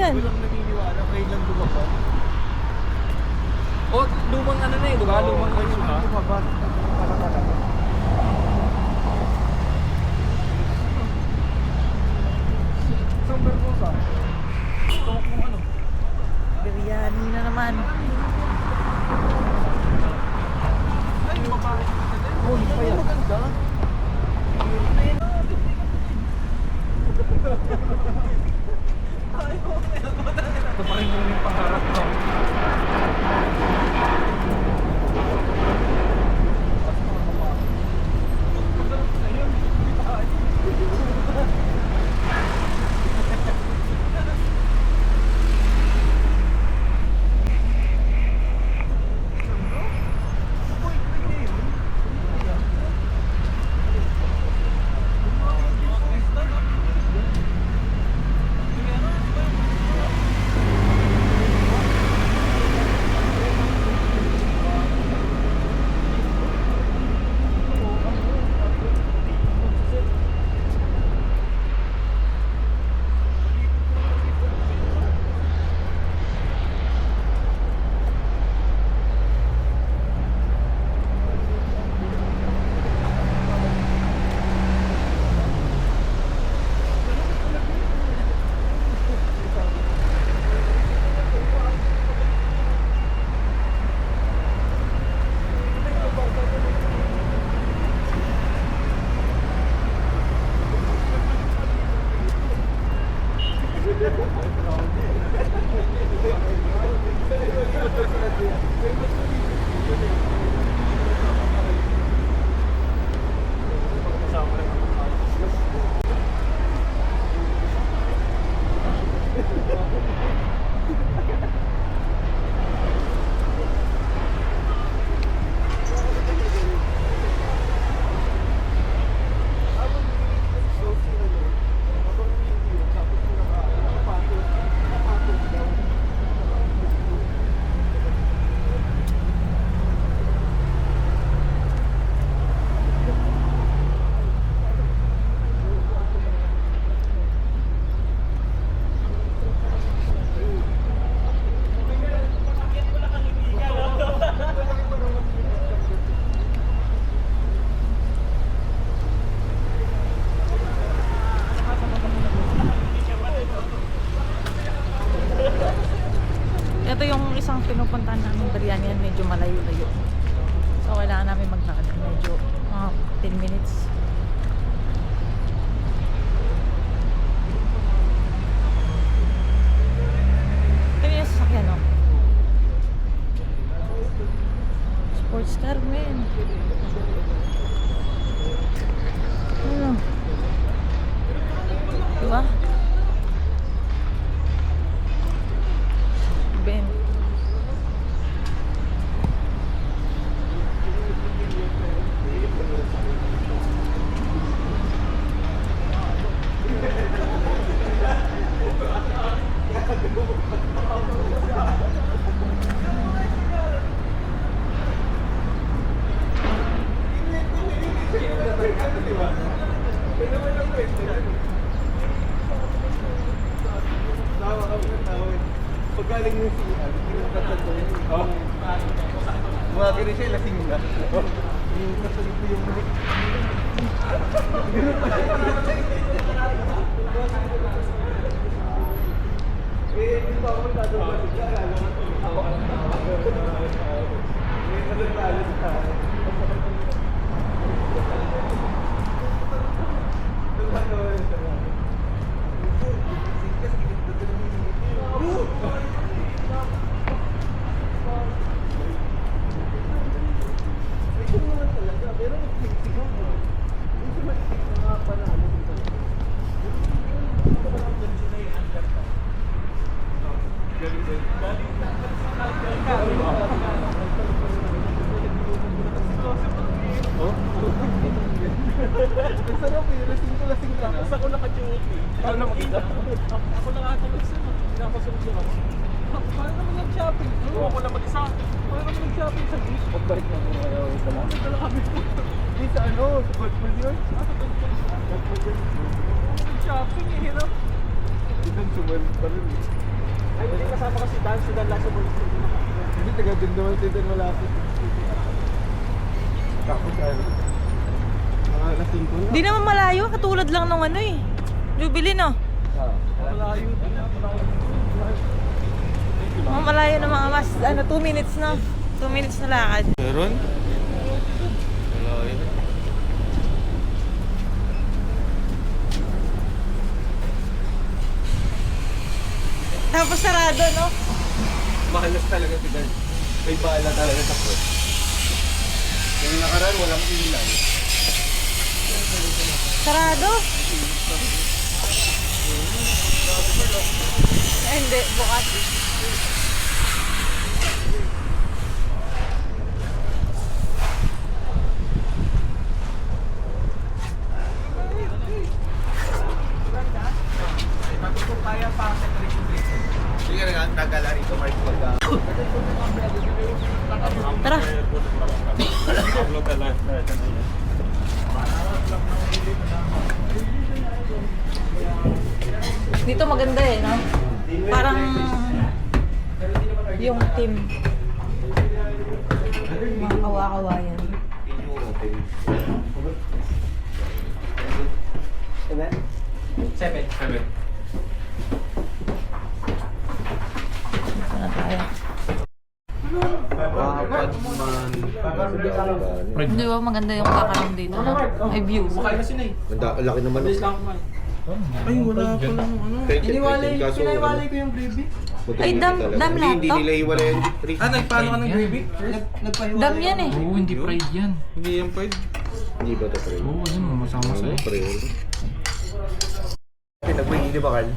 yan. Walang naniniwala, kailan lumabas. O, lumang ano na eh, diba? Lumang kailan ano na. lumabas. Para talaga. Isang bermuda. Tawag mong ano? Biryani na naman. Ay, babae. Oh, pa yan. Maganda. Ito pa rin yung pangarap ko. Ito yung isang pinupuntahan namin biryani yan, medyo malayo-layo. So kailangan namin maglakad medyo 10 minutes. Ito yung sasakyan, no? Sports car, man. Ano? Diba? Ben. Paggaling yung siya, mga ganun siya, lasing na. Yung kasalit ko yung mic. Ganun pa siya. Hindi pa ako magdadawag ba siya? Ako ang tawag. May nalatalo sa sarap eh, lasing ka. Tapos ako naka-duty. Paano makita? Ako nakatulog sa mga. Pinapasunod siya ako. Paano naman nag-shopping? Ako na mag-isa. Paano naman nag-shopping sa beach? Pagbalik na ako ayaw. Salamat na lang kami po. Hindi sa ano? Sa Goldpool yun? Sa Goldpool yun. Nag-shopping eh, hirap. Isang sumwell pa rin eh. Ay, hindi kasama kasi Dan, si Dan Lasso Boys. Hindi, taga din naman si Dan malapit. Tapos ano? Mga lasing ko na. Di naman malayo, katulad lang ng ano eh. Jubilee no? Malayo din. Mga malayo na mga mas, 2 minutes na. 2 minutes na lakad. Meron? Wala yun. Tapos sarado, no? Mahalas talaga si Dan. May baala talaga sa puwet. Yung nakaraan, walang ilan. Sarado? Hindi, bukas. Kung kaya pa sa Sige nga, nagala rito, Mark. Tara. Dito maganda eh, no? Parang yung team. Mga kawa-kawayan. Seven. Dito na tayo. Di ba maganda yung kakaroon dito? No? May view. Makain na sinay. Ang laki naman. Bilis lang kumain. Ay, wala pa lang ano. Iniwalay ko yung gravy. Ay, dam Hindi lahat to? nila iwala yung trick. Nagpaano ka ng gravy? Nagpahiwalay. Dam yan eh. Oo, hindi fried yan. Hindi yan fried. Hindi ba ito pre? Oo, yun, masama-masama. Pre. Nag-wing, di ba Carl?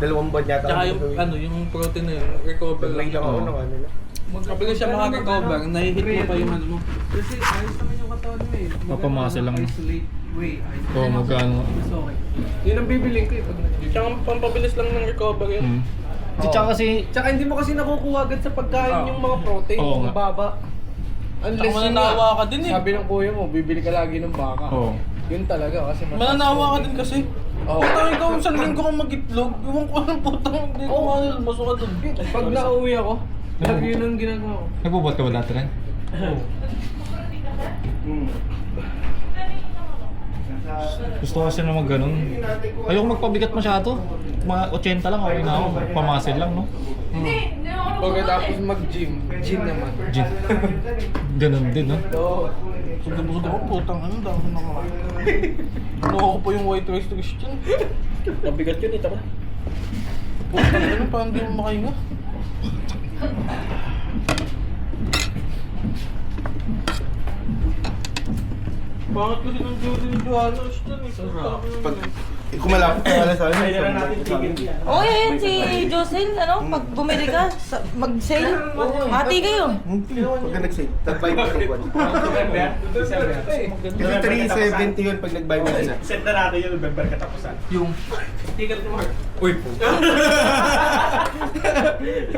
2 buwan yata. Tsaka yung ano, yung protein na yun, recover Nag-wing lang ako Oo. ng ano nila. Kapag siya makaka-recover, nahihit mo pa yung ano mo. Kasi ayos naman yung katawan mo eh. Papamasa lang. Isolate way. Oo, magkano. Mas okay. Yun ang bibiling ko eh. Tsaka pampabilis lang ng recover yun. Hmm. Tsaka kasi, Tsaka hindi mo kasi nakukuha agad sa pagkain Oo. yung mga protein, Oo yung nga. baba. Unless Tsaka yun mananawa nga, ka din eh. Sabi ng kuya mo, bibili ka lagi ng baka. Oo. Yun talaga kasi mataas Mananawa ka protein. din kasi. Oo. Putang ikaw, isang linggo kang mag-itlog. Iwan ko ng putang, hindi ko masuka doon. Pag nakauwi ako, lagi yun ang ginagawa ko. nagbubuhat ka ba dati rin? Gusto ko kasi na mag ganun. Ayoko magpabigat masyado. Mga 80 lang, okay na ako. Pamasil lang, no? Pagkatapos mag-gym, gym naman. Gin. Ganun din, no? Oo. Busog ako, putang ano daw. Nakuha ko pa yung white rice to Christian. Nabigat yun, ito ka. Putang ano, parang hindi mo makahinga. Bakit kasi ng Judy ni Johanna Christian eh? Pag kumalapit ka wala sa akin. Kailan natin tigil. Oh, yan si Jocel, pag bumili ka, mag-sale. Hati kayo. Hindi. Pagka nag-save, tag-buy mo sa ikwan. Kasi 370 yun pag nag-buy mo na. Set na natin yung November katapusan. Yung... Ticket mo. Uy!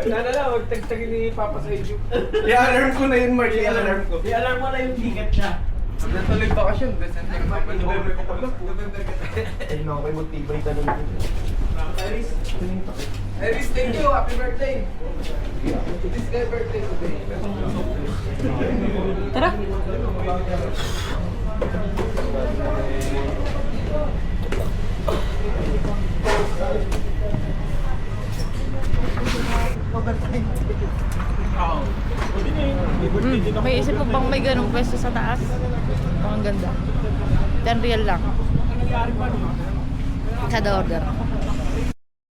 Nalala, huwag tagtagin ni Papa sa YouTube. I-alarm ko na yun, Mark. I-alarm ko. I-alarm mo na yung ticket niya. Natuloy bakasyon, December pa. November ko pala. Ayun ako kayo mag-tibay ka nun. Iris. Iris, thank you. Happy birthday. This guy birthday today. Tara. May isip mo bang may ganong pwesto sa taas? Ang ganda. 10 real lang. Kada order.